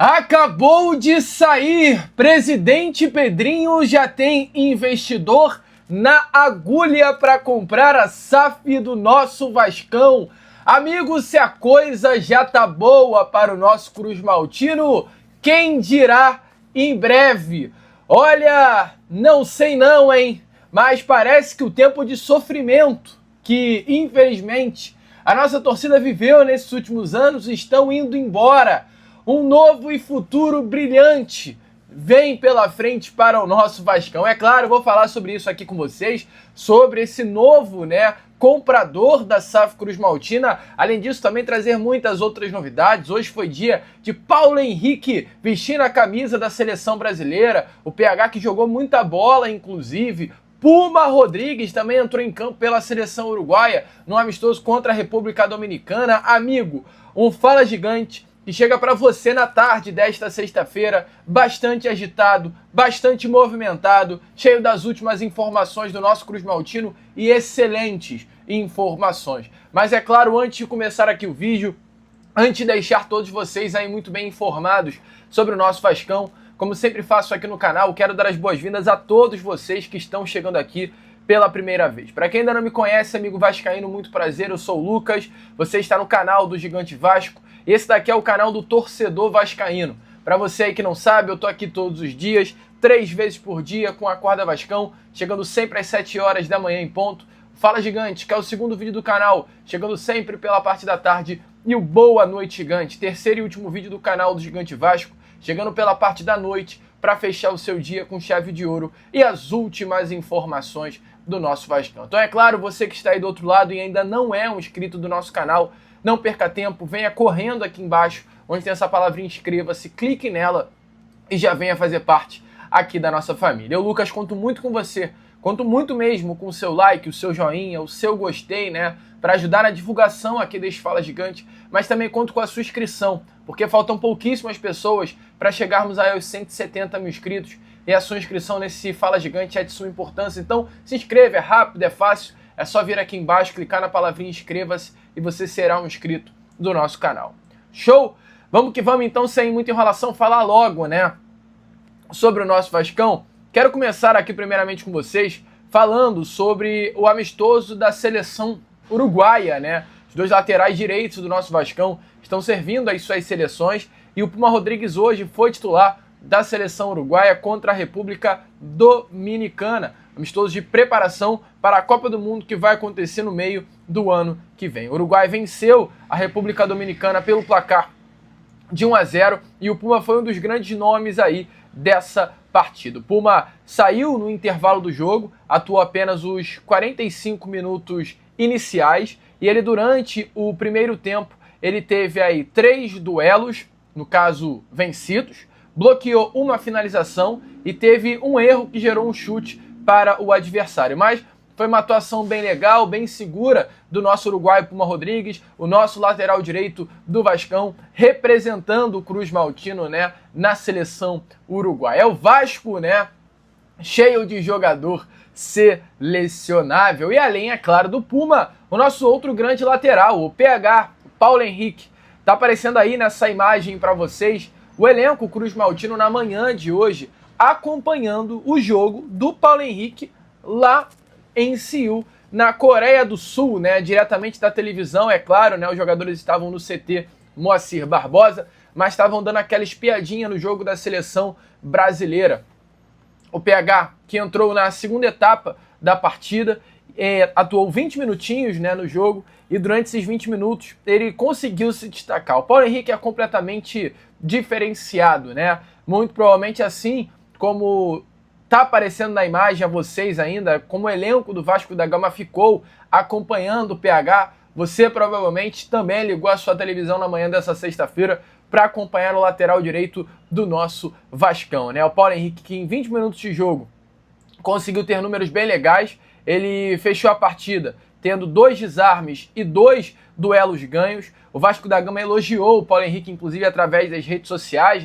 Acabou de sair! Presidente Pedrinho já tem investidor na agulha para comprar a SAF do nosso Vascão. Amigo, se a coisa já tá boa para o nosso Cruz Maltino, quem dirá em breve? Olha, não sei não, hein? Mas parece que o tempo de sofrimento que, infelizmente, a nossa torcida viveu nesses últimos anos estão indo embora. Um novo e futuro brilhante vem pela frente para o nosso Vascão. É claro, eu vou falar sobre isso aqui com vocês, sobre esse novo, comprador da SAF Cruz Maltina. Além disso, também trazer muitas outras novidades. Hoje foi dia de Paulo Henrique vestindo a camisa da seleção brasileira. O PH que jogou muita bola, inclusive. Puma Rodrigues também entrou em campo pela seleção uruguaia no amistoso contra a República Dominicana. Amigo, um fala gigante que chega para você na tarde desta sexta-feira, bastante agitado, bastante movimentado, cheio das últimas informações do nosso Cruz Maltino e excelentes informações. Mas é claro, antes de começar aqui o vídeo, antes de deixar todos vocês aí muito bem informados sobre o nosso Vascão, como sempre faço aqui no canal, quero dar as boas-vindas a todos vocês que estão chegando aqui pela primeira vez. Para quem ainda não me conhece, amigo vascaíno, muito prazer, eu sou o Lucas, você está no canal do Gigante Vasco. Esse daqui é o canal do Torcedor Vascaíno. Para você aí que não sabe, eu tô aqui todos os dias, 3 vezes por dia, com a Acorda Vascão, chegando sempre às 7 horas da manhã em ponto. Fala Gigante, que é o segundo vídeo do canal, chegando sempre pela parte da tarde. E o Boa Noite Gigante, terceiro e último vídeo do canal do Gigante Vasco, chegando pela parte da noite, para fechar o seu dia com chave de ouro e as últimas informações do nosso Vascão. Então é claro, você que está aí do outro lado e ainda não é um inscrito do nosso canal, não perca tempo, venha correndo aqui embaixo, onde tem essa palavrinha inscreva-se, clique nela e já venha fazer parte aqui da nossa família. Eu, Lucas, conto muito com você, conto muito mesmo com o seu like, o seu joinha, o seu gostei, para ajudar na divulgação aqui desse Fala Gigante, mas também conto com a sua inscrição, porque faltam pouquíssimas pessoas para chegarmos aí aos 170 mil inscritos, e a sua inscrição nesse Fala Gigante é de suma importância. Então se inscreva, é rápido, é fácil, é só vir aqui embaixo, clicar na palavrinha inscreva-se e você será um inscrito do nosso canal. Show? Vamos que vamos então, sem muita enrolação, falar logo, sobre o nosso Vascão. Quero começar aqui primeiramente com vocês falando sobre o amistoso da seleção uruguaia, Os dois laterais direitos do nosso Vascão estão servindo as suas seleções e o Puma Rodrigues hoje foi titular da seleção uruguaia contra a República Dominicana. Amistoso de preparação para a Copa do Mundo que vai acontecer no meio do ano que vem. O Uruguai venceu a República Dominicana pelo placar de 1-0 e o Puma foi um dos grandes nomes aí dessa partida. O Puma saiu no intervalo do jogo, atuou apenas os 45 minutos iniciais e ele durante o primeiro tempo ele teve aí 3 duelos, no caso vencidos, bloqueou uma finalização e teve um erro que gerou um chute para o adversário. Mas foi uma atuação bem legal, bem segura do nosso uruguaio Puma Rodrigues, o nosso lateral direito do Vascão, representando o Cruz Maltino, na seleção uruguaia. É o Vasco, cheio de jogador selecionável. E além, é claro, do Puma, o nosso outro grande lateral, o PH, o Paulo Henrique. Tá aparecendo aí nessa imagem para vocês o elenco Cruz Maltino na manhã de hoje, acompanhando o jogo do Paulo Henrique lá em Seul, na Coreia do Sul, diretamente da televisão, é claro, os jogadores estavam no CT Moacir Barbosa, mas estavam dando aquela espiadinha no jogo da seleção brasileira. O PH, que entrou na segunda etapa da partida, atuou 20 minutinhos no jogo e durante esses 20 minutos ele conseguiu se destacar. O Paulo Henrique é completamente diferenciado, muito provavelmente assim como tá aparecendo na imagem a vocês ainda, como o elenco do Vasco da Gama ficou acompanhando o PH, você provavelmente também ligou a sua televisão na manhã dessa sexta-feira para acompanhar o lateral direito do nosso Vascão, O Paulo Henrique, que em 20 minutos de jogo conseguiu ter números bem legais, ele fechou a partida tendo 2 desarmes e 2 duelos ganhos. O Vasco da Gama elogiou o Paulo Henrique, inclusive através das redes sociais,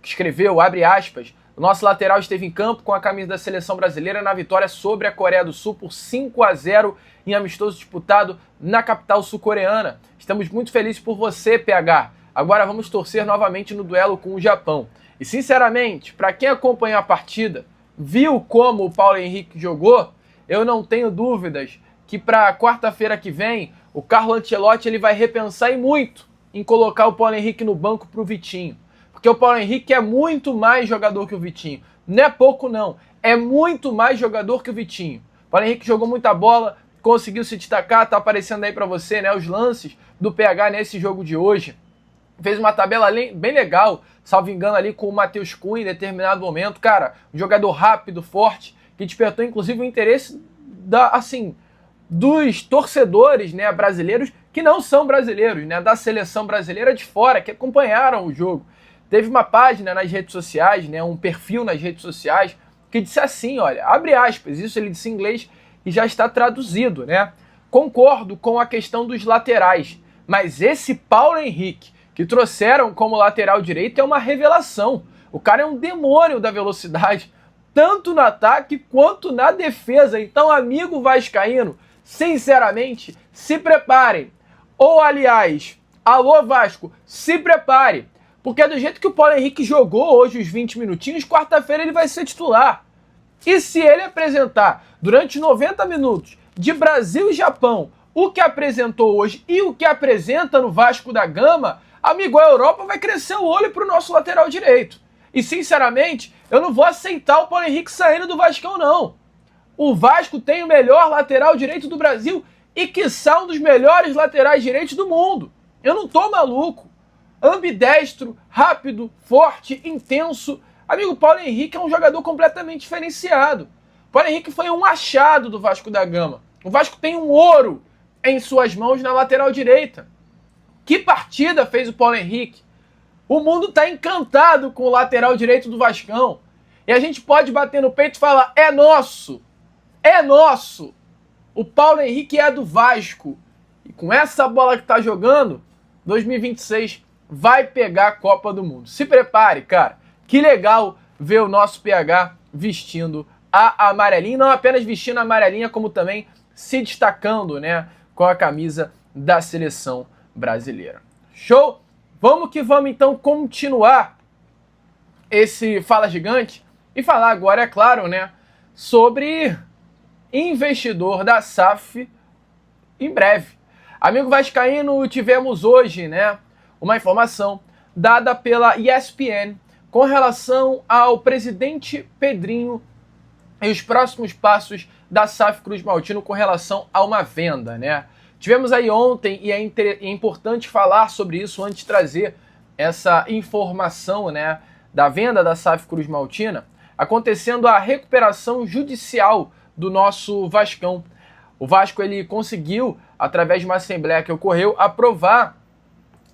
que escreveu, abre aspas, o nosso lateral esteve em campo com a camisa da seleção brasileira na vitória sobre a Coreia do Sul por 5-0 em amistoso disputado na capital sul-coreana. Estamos muito felizes por você, PH. Agora vamos torcer novamente no duelo com o Japão. E sinceramente, para quem acompanhou a partida, viu como o Paulo Henrique jogou, eu não tenho dúvidas que para quarta-feira que vem, o Carlo Ancelotti ele vai repensar e muito em colocar o Paulo Henrique no banco para o Vitinho. Porque o Paulo Henrique é muito mais jogador que o Vitinho. Não é pouco não, é muito mais jogador que o Vitinho. O Paulo Henrique jogou muita bola, conseguiu se destacar, tá aparecendo aí para você, né, os lances do PH nesse jogo de hoje. Fez uma tabela bem legal, salvo engano ali com o Matheus Cunha em determinado momento. Cara, um jogador rápido, forte, que despertou inclusive o interesse dos torcedores, né, brasileiros que não são brasileiros, né, da seleção brasileira de fora, que acompanharam o jogo. Teve uma página nas redes sociais, né, um perfil nas redes sociais, que disse assim, olha, abre aspas, isso ele disse em inglês e já está traduzido, né? Concordo com a questão dos laterais, mas esse Paulo Henrique, que trouxeram como lateral direito, é uma revelação. O cara é um demônio da velocidade, tanto no ataque quanto na defesa. Então, amigo vascaíno, sinceramente, se preparem. Ou, aliás, alô Vasco, se prepare. Porque do jeito que o Paulo Henrique jogou hoje os 20 minutinhos, quarta-feira ele vai ser titular. E se ele apresentar durante 90 minutos de Brasil e Japão o que apresentou hoje e o que apresenta no Vasco da Gama, amigo, a Europa vai crescer o olho para o nosso lateral direito. E sinceramente, eu não vou aceitar o Paulo Henrique saindo do Vascão, não. O Vasco tem o melhor lateral direito do Brasil e quiçá um dos melhores laterais direitos do mundo. Eu não tô maluco. Ambidestro, rápido, forte, intenso. Amigo, Paulo Henrique é um jogador completamente diferenciado. Paulo Henrique foi um achado do Vasco da Gama. O Vasco tem um ouro em suas mãos na lateral direita. Que partida fez o Paulo Henrique? O mundo está encantado com o lateral direito do Vascão. E a gente pode bater no peito e falar, é nosso. É nosso. O Paulo Henrique é do Vasco. E com essa bola que está jogando, 2026 vai pegar a Copa do Mundo. Se prepare, cara. Que legal ver o nosso PH vestindo a amarelinha. Não apenas vestindo a amarelinha, como também se destacando, né, com a camisa da seleção brasileira. Show? Vamos que vamos então continuar esse Fala Gigante e falar agora, é claro, né, sobre investidor da SAF em breve. Amigo vascaíno, tivemos hoje, né, uma informação dada pela ESPN com relação ao presidente Pedrinho e os próximos passos da SAF Cruz Maltino com relação a uma venda, né? Tivemos aí ontem, e é importante falar sobre isso antes de trazer essa informação, né, da venda da SAF Cruz Maltina, acontecendo a recuperação judicial do nosso Vascão. O Vasco ele conseguiu, através de uma assembleia que ocorreu, aprovar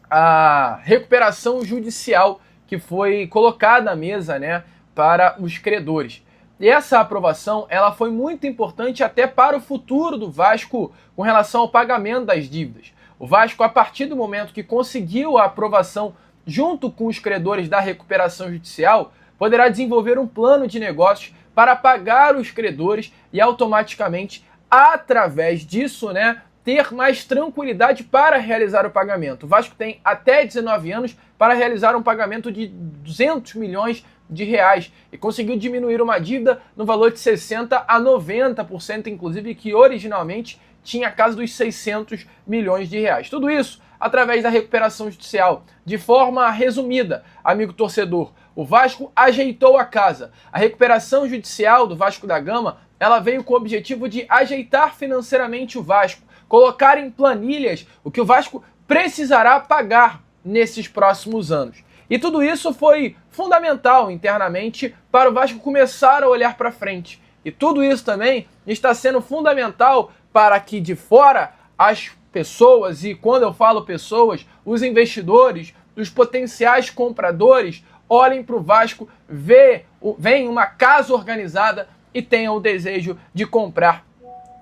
a recuperação judicial que foi colocada à mesa, né, para os credores. E essa aprovação ela foi muito importante até para o futuro do Vasco com relação ao pagamento das dívidas. O Vasco, a partir do momento que conseguiu a aprovação junto com os credores da recuperação judicial, poderá desenvolver um plano de negócios para pagar os credores e automaticamente, através disso, né, ter mais tranquilidade para realizar o pagamento. O Vasco tem até 19 anos para realizar um pagamento de 200 milhões de reais e conseguiu diminuir uma dívida no valor de 60% a 90%, inclusive, que originalmente tinha a casa dos 600 milhões de reais. Tudo isso através da recuperação judicial. De forma resumida, amigo torcedor, o Vasco ajeitou a casa. A recuperação judicial do Vasco da Gama, ela veio com o objetivo de ajeitar financeiramente o Vasco, colocar em planilhas o que o Vasco precisará pagar nesses próximos anos. E tudo isso foi fundamental internamente para o Vasco começar a olhar para frente. E tudo isso também está sendo fundamental para que de fora as pessoas, e quando eu falo pessoas, os investidores, os potenciais compradores, olhem para o Vasco, veem uma casa organizada e tenham o desejo de comprar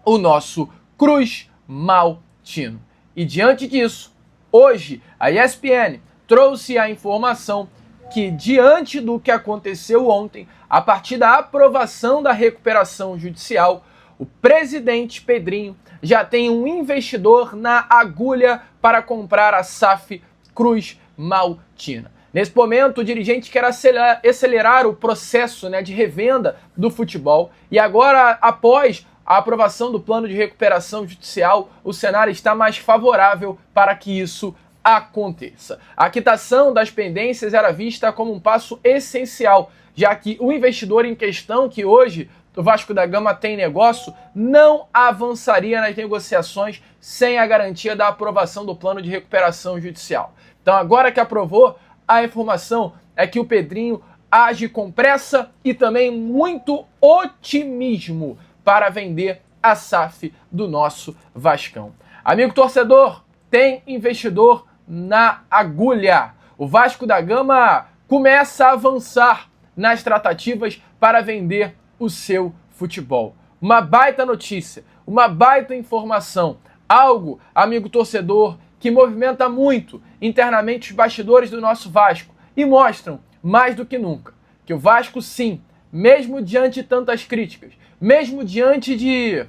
o nosso Cruz Maltino. E diante disso, hoje a ESPN trouxe a informação que, diante do que aconteceu ontem, a partir da aprovação da recuperação judicial, o presidente Pedrinho já tem um investidor na agulha para comprar a SAF Cruz Maltina. Nesse momento, o dirigente quer acelerar o processo, né, de revenda do futebol e agora, após a aprovação do plano de recuperação judicial, o cenário está mais favorável para que isso aconteça. A quitação das pendências era vista como um passo essencial, já que o investidor em questão, que hoje o Vasco da Gama tem negócio, não avançaria nas negociações sem a garantia da aprovação do plano de recuperação judicial. Então, agora que aprovou, a informação é que o Pedrinho age com pressa e também muito otimismo para vender a SAF do nosso Vascão. Amigo torcedor, tem investidor na agulha. O Vasco da Gama começa a avançar nas tratativas para vender o seu futebol. Uma baita notícia, uma baita informação, algo, amigo torcedor, que movimenta muito internamente os bastidores do nosso Vasco e mostram, mais do que nunca, que o Vasco, sim, mesmo diante de tantas críticas, mesmo diante de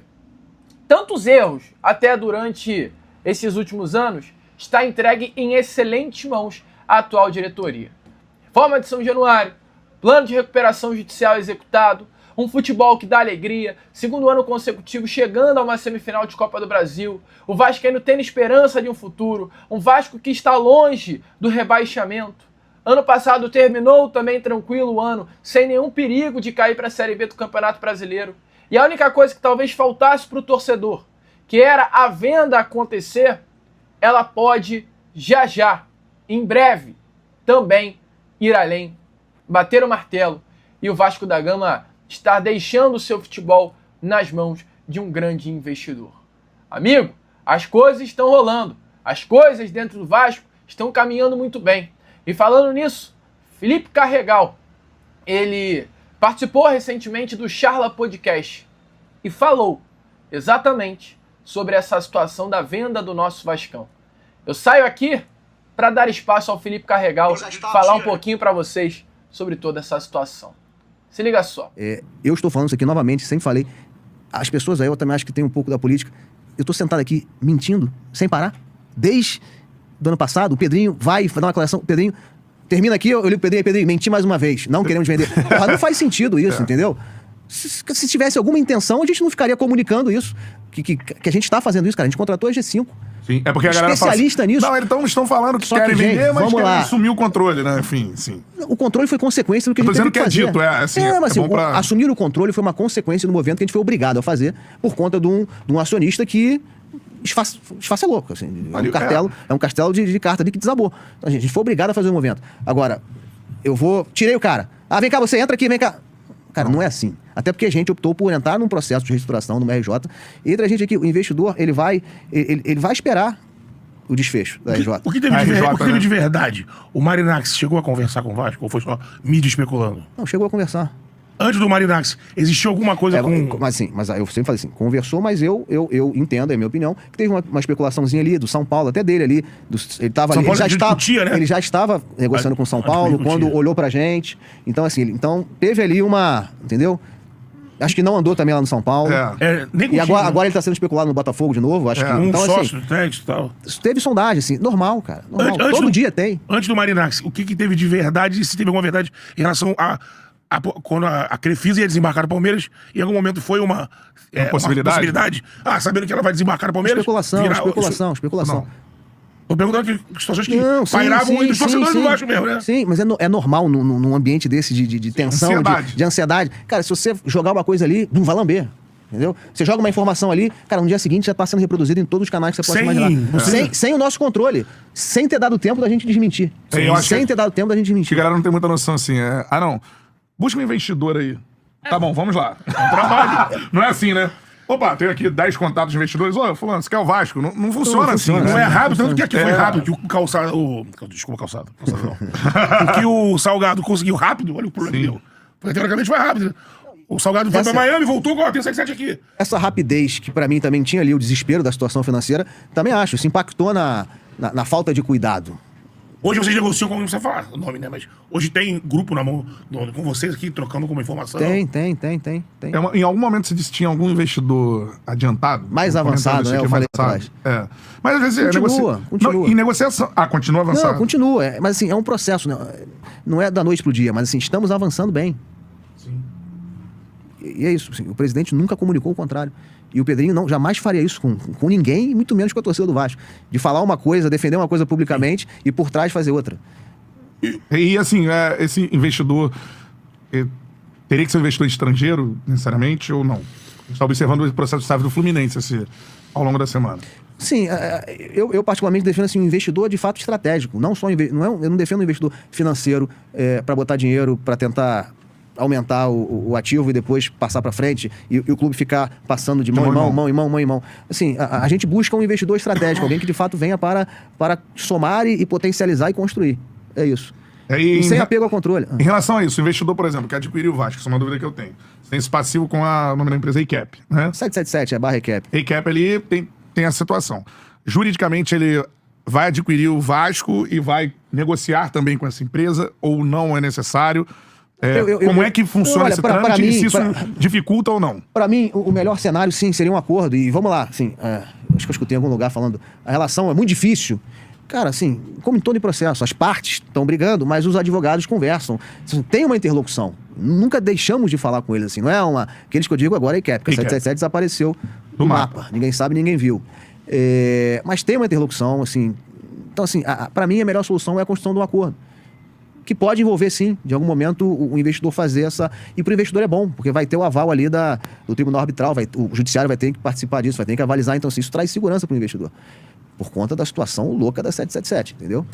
tantos erros até durante esses últimos anos, está entregue em excelentes mãos à atual diretoria. Reforma de São Januário, plano de recuperação judicial executado, um futebol que dá alegria, segundo ano consecutivo chegando a uma semifinal de Copa do Brasil, o vascaíno tendo esperança de um futuro, um Vasco que está longe do rebaixamento. Ano passado terminou também tranquilo o ano, sem nenhum perigo de cair para a Série B do Campeonato Brasileiro. E a única coisa que talvez faltasse para o torcedor, que era a venda acontecer, ela pode já, em breve, também ir além, bater o martelo e o Vasco da Gama estar deixando o seu futebol nas mãos de um grande investidor. Amigo, as coisas estão rolando, as coisas dentro do Vasco estão caminhando muito bem. E falando nisso, Felipe Carregal, ele participou recentemente do Charla Podcast e falou exatamente sobre essa situação da venda do nosso Vascão. Eu saio aqui para dar espaço ao Felipe Carregal falar um pouquinho para vocês sobre toda essa situação. Se liga só. Eu estou falando isso aqui novamente, sempre falei. As pessoas aí, eu também acho que tem um pouco da política. Eu estou sentado aqui mentindo, sem parar. Desde do ano passado, o Pedrinho vai dar uma declaração. O Pedrinho termina aqui, eu ligo pro Pedrinho, menti mais uma vez. Não queremos vender. Porra, não faz sentido isso, entendeu? Se tivesse alguma intenção, a gente não ficaria comunicando isso. Que a gente está fazendo isso, cara. A gente contratou a G5. Sim, é porque a galera especialista nisso. Não, eles estão falando que Só querem que, gente, vender, mas querem lá. assumir o controle, né? Enfim, sim. O controle foi consequência do que a gente teve que fazer. Dito, assim, mas bom pra... assumir o controle foi uma consequência do movimento que a gente foi obrigado a fazer por conta de um acionista que esfacelou. Assim, é um castelo de carta ali que desabou. Então, a gente foi obrigado a fazer o movimento. Agora, tirei o cara. Vem cá, você entra aqui, vem cá. Cara, não é assim. Até porque a gente optou por entrar num processo de reestruturação no RJ. Entre a gente aqui, o investidor, ele vai esperar o desfecho da RJ. O que teve de verdade? O Marinacci chegou a conversar com o Vasco ou foi só mídia especulando? Não, chegou a conversar. Antes do Marinacci, existiu alguma coisa com... Mas eu sempre falei assim, conversou, mas eu entendo, é a minha opinião, que teve uma especulaçãozinha ali do São Paulo, até dele ali. Ele estava ali, ele já estava negociando com o São Paulo quando olhou pra gente. Então, assim, teve ali entendeu? Acho que não andou também lá no São Paulo. Nem e agora ele tá sendo especulado no Botafogo de novo. Acho que, então, sócio do técnico e tal. Teve sondagem, assim, normal, cara. Normal. Todo dia tem. Antes do Marinacci, o que teve de verdade, e se teve alguma verdade em relação quando a Crefisa ia desembarcar no Palmeiras, em algum momento foi uma possibilidade. Sabendo que ela vai desembarcar no Palmeiras. Especulação. Tô perguntando que situações que pairavam entre os torcedores do Vasco mesmo, né? Sim, mas é normal num ambiente desse de tensão, de ansiedade. Cara, se você jogar uma coisa ali, não vai lamber. Entendeu? Você joga uma informação ali, cara, no dia seguinte já tá sendo reproduzido em todos os canais que você pode imaginar. Sem o nosso controle. Sem ter dado tempo da gente desmentir. Sem ter dado tempo da gente desmentir. A galera não tem muita noção assim. Não. Busca um investidor aí. Tá bom, vamos lá. Trabalho. Não é assim, né? Opa, tenho aqui 10 contatos de investidores. Fulano, você quer o Vasco? Não funciona assim. Não é rápido, tanto que aqui foi rápido. Que o Calçado... Desculpa, Calçado não. Porque o Salgado conseguiu rápido, olha o problema que deu. Porque teoricamente foi rápido. O Salgado foi pra Miami, voltou, agora tem 7 aqui. Essa rapidez, que pra mim também tinha ali o desespero da situação financeira, também acho. Isso impactou na falta de cuidado. Hoje vocês negociam, como você fala o nome, né? Mas hoje tem grupo na mão com vocês aqui, trocando como informação? Tem. Em algum momento você disse que tinha algum investidor adiantado? Mais avançado, né? Eu falei atrás. Mas às vezes continua. Não, em negociação. Continua avançado. Não, continua. Mas assim, é um processo. Não é da noite pro dia, mas assim, estamos avançando bem. Sim. E é isso. Assim, o presidente nunca comunicou o contrário. E o Pedrinho jamais faria isso com ninguém, muito menos com a torcida do Vasco. De falar uma coisa, defender uma coisa publicamente e por trás fazer outra. E assim, esse investidor teria que ser um investidor estrangeiro, necessariamente, ou não? A gente está observando o processo de SAF do Fluminense ao longo da semana. Sim, eu particularmente defendo assim, um investidor de fato estratégico. Não só eu não defendo um investidor financeiro para botar dinheiro, para tentar aumentar o ativo e depois passar para frente e o clube ficar passando de mão em mão. Assim, a gente busca um investidor estratégico, alguém que de fato venha para somar e potencializar e construir. É isso. E sem apego ao controle. Em relação a isso, o investidor, por exemplo, que adquiriu o Vasco, isso é uma dúvida que eu tenho. Você tem esse passivo com o nome da empresa EICAP, né? 777, barra EICAP. EICAP ali tem essa situação. Juridicamente, ele vai adquirir o Vasco e vai negociar também com essa empresa ou não é necessário? Como é que funciona esse trâmite e se isso dificulta ou não? Para mim, o melhor cenário, sim, seria um acordo. E vamos lá, assim, acho que eu escutei em algum lugar falando, a relação é muito difícil. Cara, assim, como em todo processo, as partes estão brigando, mas os advogados conversam. Tem uma interlocução. Nunca deixamos de falar com eles, assim. Não é aqueles que eu digo agora, EICAP, porque a 777 desapareceu do mapa. Ninguém sabe, ninguém viu. Mas tem uma interlocução, assim. Então, assim, para mim, a melhor solução é a construção de um acordo. Que pode envolver, sim, de algum momento, o investidor fazer essa... E para o investidor é bom, porque vai ter o aval ali do tribunal arbitral, o judiciário vai ter que participar disso, vai ter que avalizar. Então, assim, isso traz segurança para o investidor. Por conta da situação louca da 777, entendeu?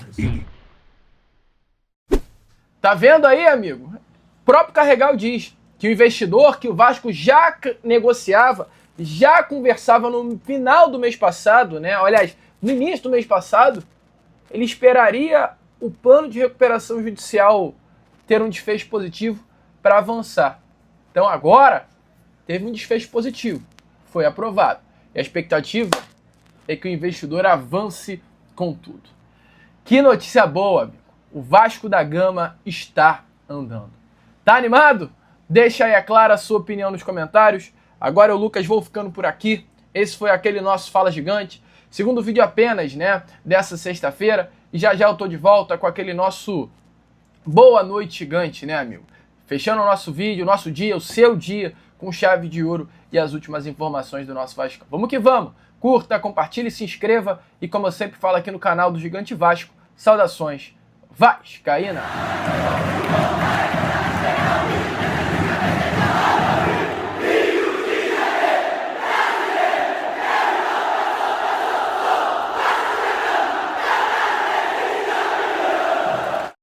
Tá vendo aí, amigo? O próprio Carregal diz que o investidor que o Vasco já negociava, já conversava no final do mês passado, né? Aliás, no início do mês passado, ele esperaria o plano de recuperação judicial ter um desfecho positivo para avançar. Então agora teve um desfecho positivo, foi aprovado. E a expectativa é que o investidor avance com tudo. Que notícia boa, amigo. O Vasco da Gama está andando. Tá animado? Deixa aí, é claro, a sua opinião nos comentários. Agora eu, Lucas, vou ficando por aqui. Esse foi aquele nosso Fala Gigante. Segundo vídeo apenas, né, dessa sexta-feira. E já eu tô de volta com aquele nosso Boa Noite Gigante, né, amigo? Fechando o nosso vídeo, o nosso dia, o seu dia, com chave de ouro e as últimas informações do nosso Vasco. Vamos que vamos! Curta, compartilhe, se inscreva e, como eu sempre falo aqui no canal do Gigante Vasco, saudações vascaína!